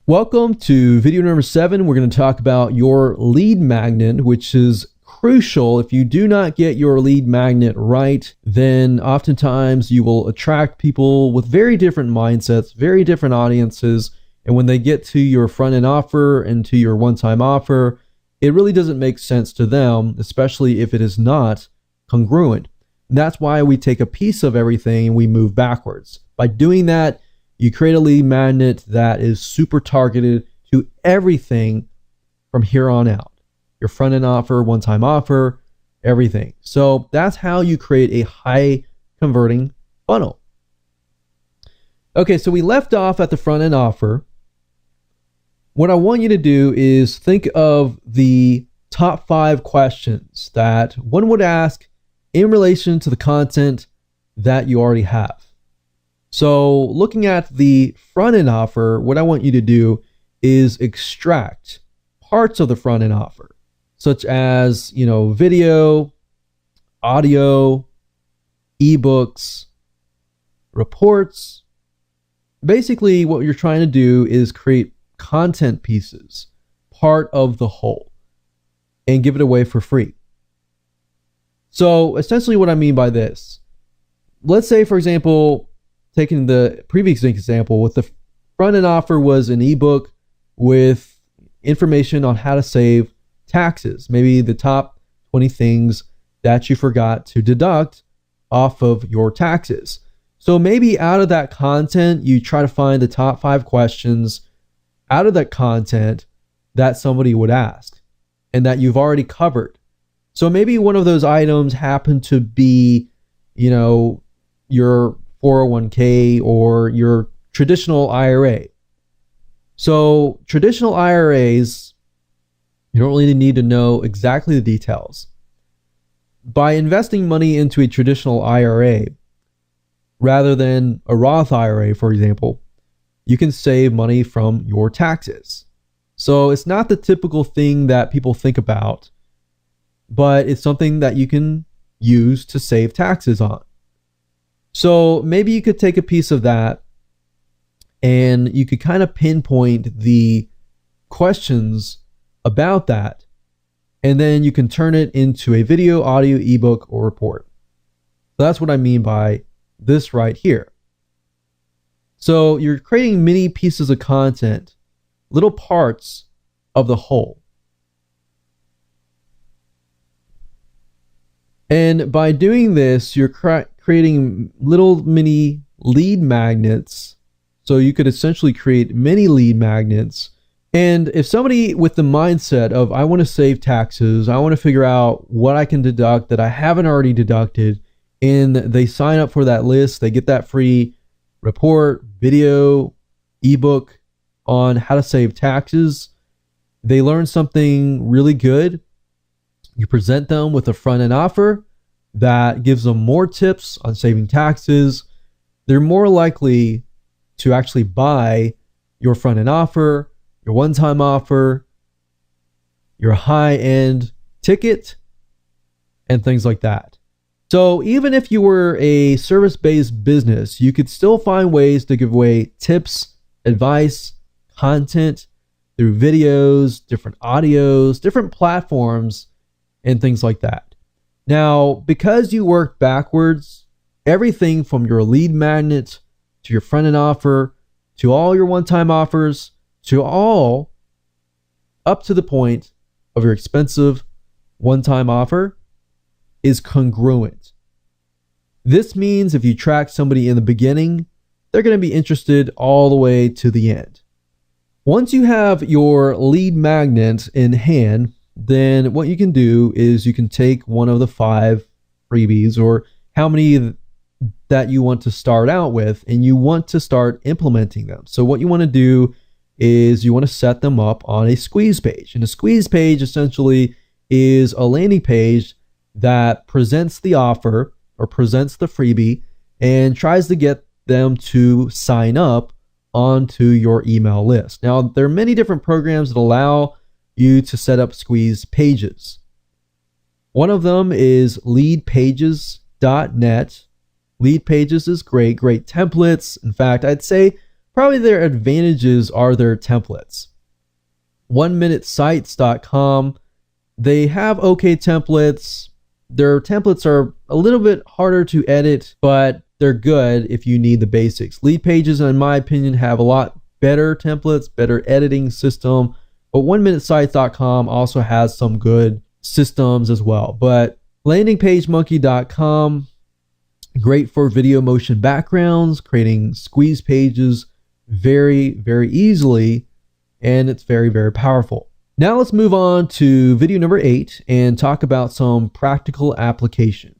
Welcome to video number 7. We're going to talk about your lead magnet, which is crucial. If you do not get your lead magnet right, then oftentimes you will attract people with very different mindsets, very different audiences. And when they get to your front end offer and to your one-time offer, it really doesn't make sense to them, especially if it is not congruent. And that's why we take a piece of everything and we move backwards. By doing that, you create a lead magnet that is super targeted to everything from here on out. Your front end offer, one-time offer, everything. So that's how you create a high converting funnel. Okay, so we left off at the front end offer. What I want you to do is think of the top 5 questions that one would ask in relation to the content that you already have. So looking at the front end offer, what I want you to do is extract parts of the front end offer, such as, video, audio, ebooks, reports. Basically, what you're trying to do is create content pieces, part of the whole, and give it away for free. So essentially what I mean by this, let's say, for example, taking the previous example, with the front end offer was an ebook with information on how to save taxes, maybe the top 20 things that you forgot to deduct off of your taxes. So maybe out of that content, you try to find the top 5 questions out of that content that somebody would ask and that you've already covered. So maybe one of those items happened to be, your 401k or your traditional IRA. So traditional IRAs, you don't really need to know exactly the details. By investing money into a traditional IRA rather than a Roth IRA, for example, you can save money from your taxes. So it's not the typical thing that people think about, but it's something that you can use to save taxes on. So maybe you could take a piece of that and you could kind of pinpoint the questions about that, and then you can turn it into a video, audio, ebook, or report. So that's what I mean by this right here. So you're creating many pieces of content, little parts of the whole. And by doing this, you're creating little mini lead magnets. So you could essentially create many lead magnets. And if somebody with the mindset of, I want to save taxes, I want to figure out what I can deduct that I haven't already deducted, and they sign up for that list, they get that free report, video, ebook on how to save taxes, they learn something really good. You present them with a front end offer that gives them more tips on saving taxes. They're more likely to actually buy your front end offer, your one-time offer, your high-end ticket, and things like that. So even if you were a service-based business, you could still find ways to give away tips, advice, content through videos, different audios, different platforms, and things like that. Now, because you work backwards, everything from your lead magnet to your front end offer to all your one-time offers to all up to the point of your expensive one-time offer is congruent. This means if you track somebody in the beginning, they're going to be interested all the way to the end. Once you have your lead magnet in hand, then what you can do is you can take one of the 5 freebies or how many that you want to start out with, and you want to start implementing them. So what you want to do is you want to set them up on a squeeze page. And a squeeze page essentially is a landing page that presents the offer or presents the freebie and tries to get them to sign up onto your email list. Now, there are many different programs that allow you to set up squeeze pages. One of them is leadpages.net. Lead Pages is great templates. In fact, I'd say probably their advantages are their templates. 1minutesites.com, they have okay templates. Their templates are a little bit harder to edit, but they're good if you need the basics. Leadpages, in my opinion, have a lot better templates, better editing system, but 1minutesites.com also has some good systems as well. But landingpagemonkey.com, great for video motion backgrounds, creating squeeze pages very, very easily, and it's very, very powerful. Now let's move on to video number 8 and talk about some practical applications.